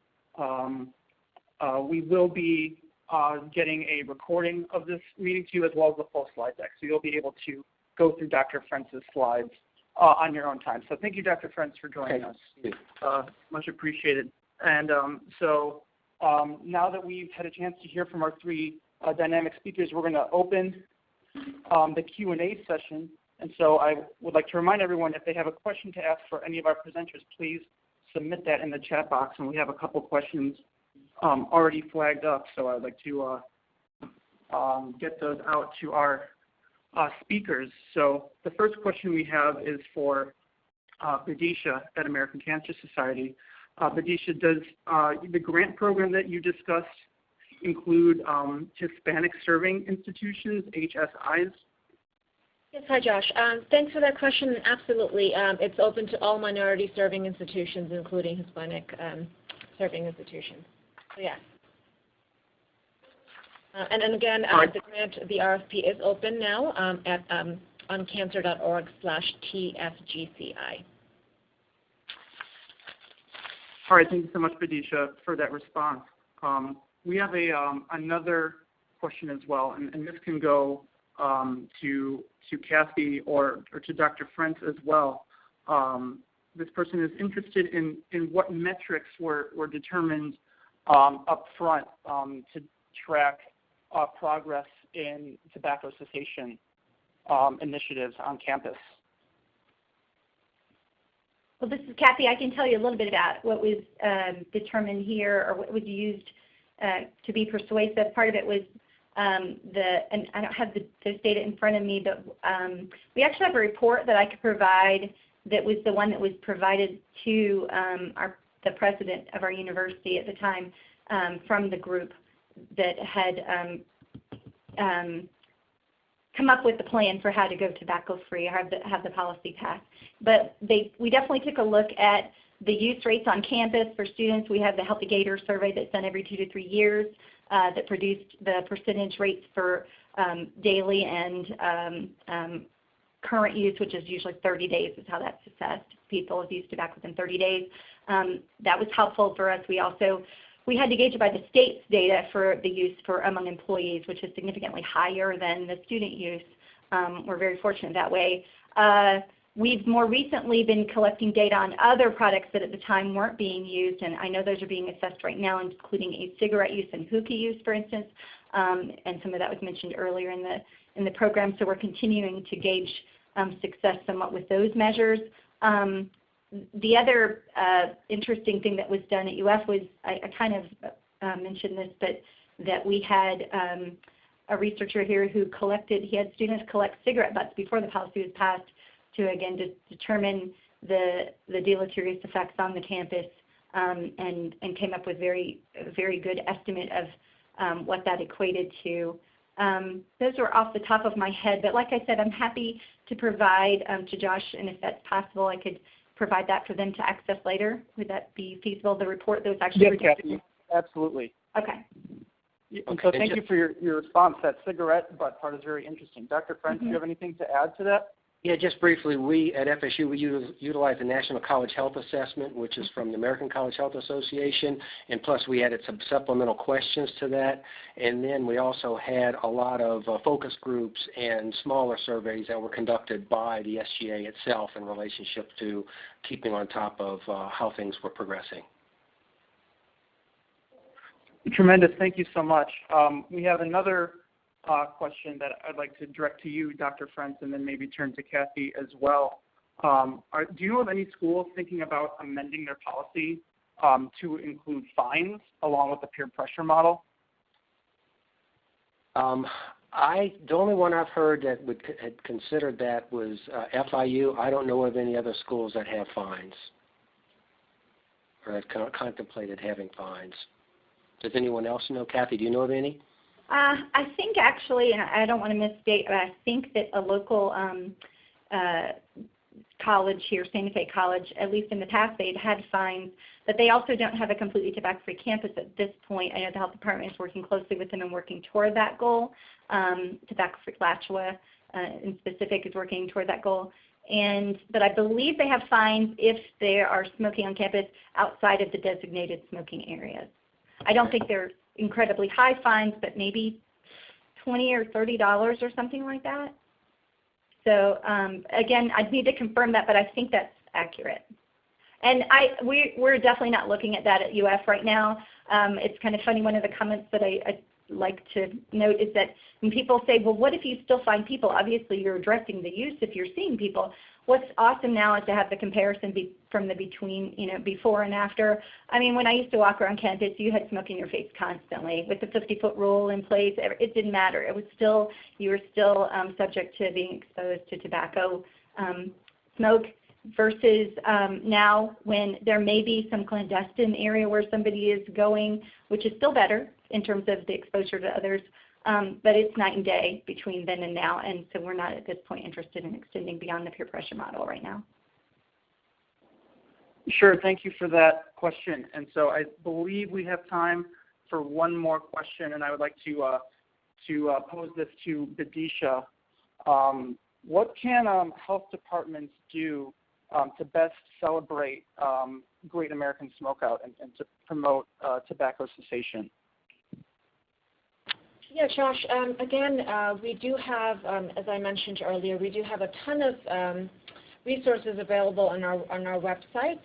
[SPEAKER 1] we will be getting a recording of this meeting to you as well as the full slide deck. So you'll be able to go through Dr. Frentz's slides on your own time. So thank you, Dr. Frentz, for joining us. Much appreciated. And so now that we've had a chance to hear from our three dynamic speakers, we're going to open the Q&A session. And so I would like to remind everyone, if they have a question to ask for any of our presenters, please submit that in the chat box. And we have a couple questions already flagged up, so I'd like to get those out to our speakers. So the first question we have is for Badisha at American Cancer Society. Badisha, does the grant program that you discussed include Hispanic serving institutions, HSIs?
[SPEAKER 3] Yes, hi Josh. Thanks for that question. Absolutely. It's open to all minority serving institutions, including Hispanic serving institutions. So yes. And again, the grant, the RFP is open now at oncancer.org/TFGCI.
[SPEAKER 1] All right, thank you so much, Badisha, for that response. We have another question as well, and this can go to Kathy or to Dr. Frentz as well. This person is interested in what metrics were determined up front to track progress in tobacco cessation initiatives on campus.
[SPEAKER 4] Well, this is Kathy. I can tell you a little bit about what was determined here, or what was used to be persuasive. Part of it was and I don't have this data in front of me, but we actually have a report that I could provide that was the one that was provided to the president of our university at the time from the group that had come up with the plan for how to go tobacco-free, or have the policy passed. But we definitely took a look at the use rates on campus for students. We have the Healthy Gator survey that's done every 2 to 3 years. that produced the percentage rates for daily and current use, which is usually 30 days is how that's assessed. People have used tobacco within 30 days. That was helpful for us. We had to gauge it by the state's data for the use among employees, which is significantly higher than the student use. We're very fortunate that way. We've more recently been collecting data on other products that at the time weren't being used, and I know those are being assessed right now, including e-cigarette use and hookah use, for instance, and some of that was mentioned earlier in the program. So we're continuing to gauge success somewhat with those measures. The other interesting thing that was done at UF was, I kind of mentioned this, but that we had a researcher here who he had students collect cigarette butts before the policy was passed to, again, determine the deleterious effects on the campus, and came up with very good estimate of what that equated to. Those were off the top of my head, but like I said, I'm happy to provide to Josh, and if that's possible, I could provide that for them to access later. Would that be feasible, the report that was actually
[SPEAKER 1] Yes, Kathy, absolutely.
[SPEAKER 4] Okay.
[SPEAKER 1] And so thank you for your response. That cigarette butt part is very interesting. Dr. French, do you have anything to add to that?
[SPEAKER 5] Yeah, just briefly, we at FSU, we utilize the National College Health Assessment, which is from the American College Health Association, and plus we added some supplemental questions to that. And then we also had a lot of focus groups and smaller surveys that were conducted by the SGA itself in relationship to keeping on top of how things were progressing.
[SPEAKER 1] Tremendous. Thank you so much. We have another question that I'd like to direct to you, Dr. French, and then maybe turn to Kathy as well. Do you know of any schools thinking about amending their policy to include fines along with the peer pressure model?
[SPEAKER 5] The only one I've heard that had considered that was FIU. I don't know of any other schools that have fines or that contemplated having fines. Does anyone else know? Kathy, do you know of any?
[SPEAKER 4] I think actually, and I don't want to misstate, but I think that a local college here, Santa Fe College, at least in the past, they'd had fines, but they also don't have a completely tobacco-free campus at this point. I know the health department is working closely with them and working toward that goal. Tobacco-free Alachua in specific is working toward that goal. But I believe they have fines if they are smoking on campus outside of the designated smoking areas. I don't think they're incredibly high fines, but maybe $20 or $30 or something like that. So again, I'd need to confirm that, but I think that's accurate. And we're definitely not looking at that at UF right now. It's kind of funny, one of the comments that I like to note is that when people say, well, what if you still find people? Obviously, you're addressing the use if you're seeing people. What's awesome now is to have the comparison from the before and after. I mean, when I used to walk around campus, you had smoke in your face constantly with the 50-foot rule in place. It didn't matter. It was still, you were still subject to being exposed to tobacco smoke versus now when there may be some clandestine area where somebody is going, which is still better in terms of the exposure to others. But it's night and day between then and now, and so we're not at this point interested in extending beyond the peer pressure model right now.
[SPEAKER 1] Sure, thank you for that question. And so I believe we have time for one more question, and I would like to pose this to Badisha. What can health departments do to best celebrate Great American Smokeout and to promote tobacco cessation?
[SPEAKER 3] Yeah, Josh, again, we do have, as I mentioned earlier, we do have a ton of resources available on our website,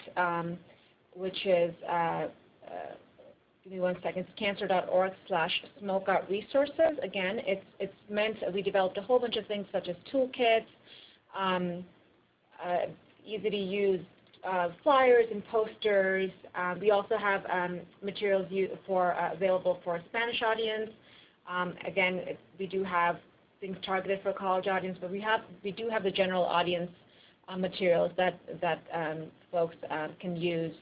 [SPEAKER 3] which is, give me one second, it's cancer.org/smokeout resources. Again, it's meant, we developed a whole bunch of things such as toolkits, easy to use flyers and posters. We also have materials available for a Spanish audience. Again, we do have things targeted for a college audience, but we do have the general audience materials that folks can use.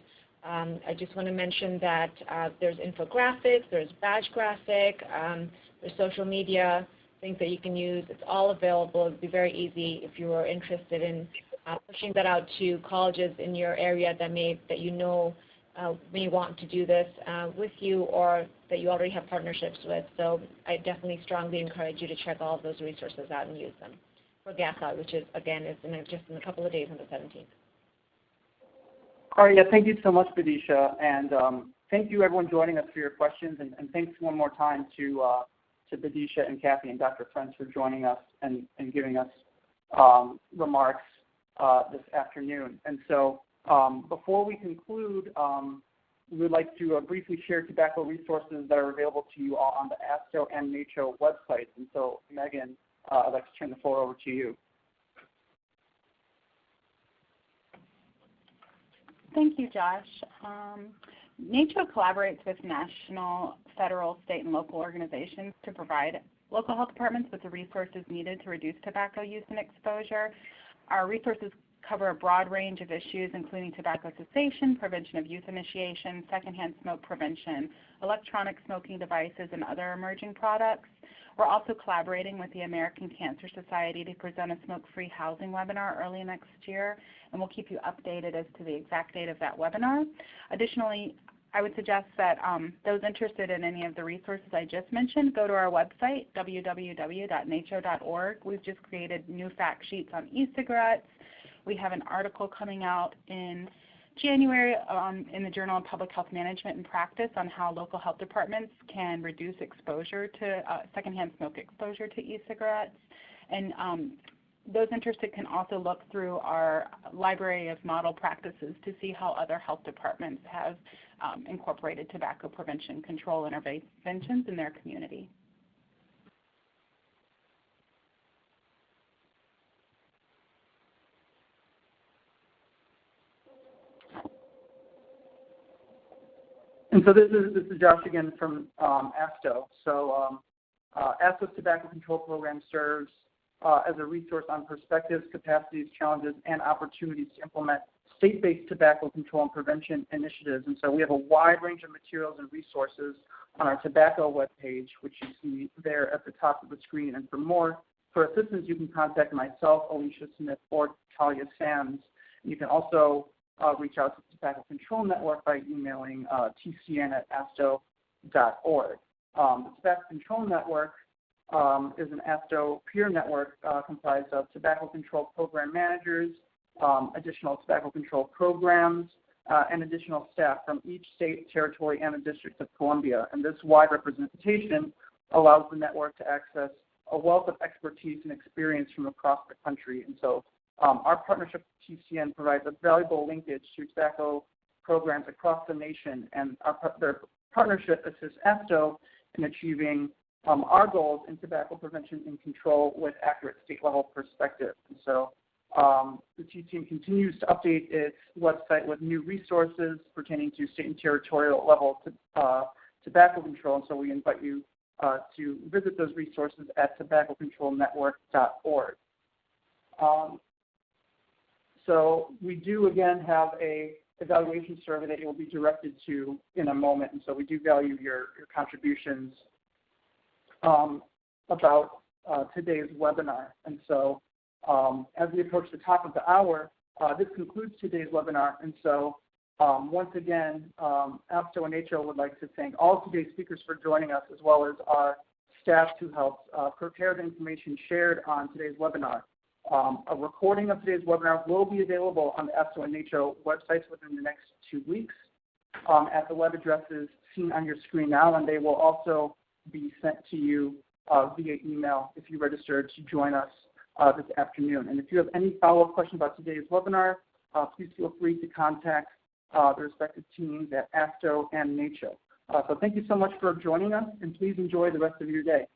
[SPEAKER 3] I just want to mention that there's infographics, there's badge graphic, there's social media, things that you can use. It's all available. It would be very easy if you are interested in pushing that out to colleges in your area that you know may want to do this with you, or that you already have partnerships with. So I definitely strongly encourage you to check all of those resources out and use them for GASA, which is, again, is just in a couple of days on the 17th.
[SPEAKER 1] All right, yeah, thank you so much, Vidisha, and thank you everyone joining us for your questions, and thanks one more time to Vidisha and Kathy and Dr. French for joining us and giving us remarks this afternoon. And so before we conclude, we would like to briefly share tobacco resources that are available to you all on the ASTHO and NACCHO websites. And so, Megan, I'd like to turn the floor over to you.
[SPEAKER 2] Thank you, Josh. NACCHO collaborates with national, federal, state, and local organizations to provide local health departments with the resources needed to reduce tobacco use and exposure. Our resources cover a broad range of issues, including tobacco cessation, prevention of youth initiation, secondhand smoke prevention, electronic smoking devices, and other emerging products. We're also collaborating with the American Cancer Society to present a smoke-free housing webinar early next year, and we'll keep you updated as to the exact date of that webinar. Additionally, I would suggest that those interested in any of the resources I just mentioned go to our website, www.nacho.org. We've just created new fact sheets on e-cigarettes. We have an article coming out in January in the Journal of Public Health Management and Practice on how local health departments can reduce exposure to secondhand smoke exposure to e-cigarettes. And those interested can also look through our library of model practices to see how other health departments have incorporated tobacco prevention control interventions in their community.
[SPEAKER 1] And so this is Josh again from ASTHO. So ASTHO's Tobacco Control Program serves as a resource on perspectives, capacities, challenges, and opportunities to implement state-based tobacco control and prevention initiatives. And so we have a wide range of materials and resources on our tobacco webpage, which you see there at the top of the screen. And for assistance, you can contact myself, Alicia Smith, or Talia Sands. You can also reach out to the Tobacco Control Network by emailing tcn@astho.org. The Tobacco Control Network is an ASTHO peer network comprised of tobacco control program managers, additional tobacco control programs, and additional staff from each state, territory, and the District of Columbia. And this wide representation allows the network to access a wealth of expertise and experience from across the country. And so our partnership with TCN provides a valuable linkage to tobacco programs across the nation, and their partnership assists ASTHO in achieving our goals in tobacco prevention and control with accurate state-level perspective. And so the TCN continues to update its website with new resources pertaining to state and territorial level tobacco control, and so we invite you to visit those resources at tobaccocontrolnetwork.org. So we do, again, have a evaluation survey that you'll be directed to in a moment, and so we do value your contributions about today's webinar. And so as we approach the top of the hour, this concludes today's webinar. And so once again, ASTHO and NACCHO would like to thank all today's speakers for joining us, as well as our staff who helped prepare the information shared on today's webinar. A recording of today's webinar will be available on the ASTHO and NACCHO websites within the next 2 weeks at the web addresses seen on your screen now, and they will also be sent to you via email if you registered to join us this afternoon. And if you have any follow-up questions about today's webinar, please feel free to contact the respective teams at ASTHO and NACCHO. So thank you so much for joining us, and please enjoy the rest of your day.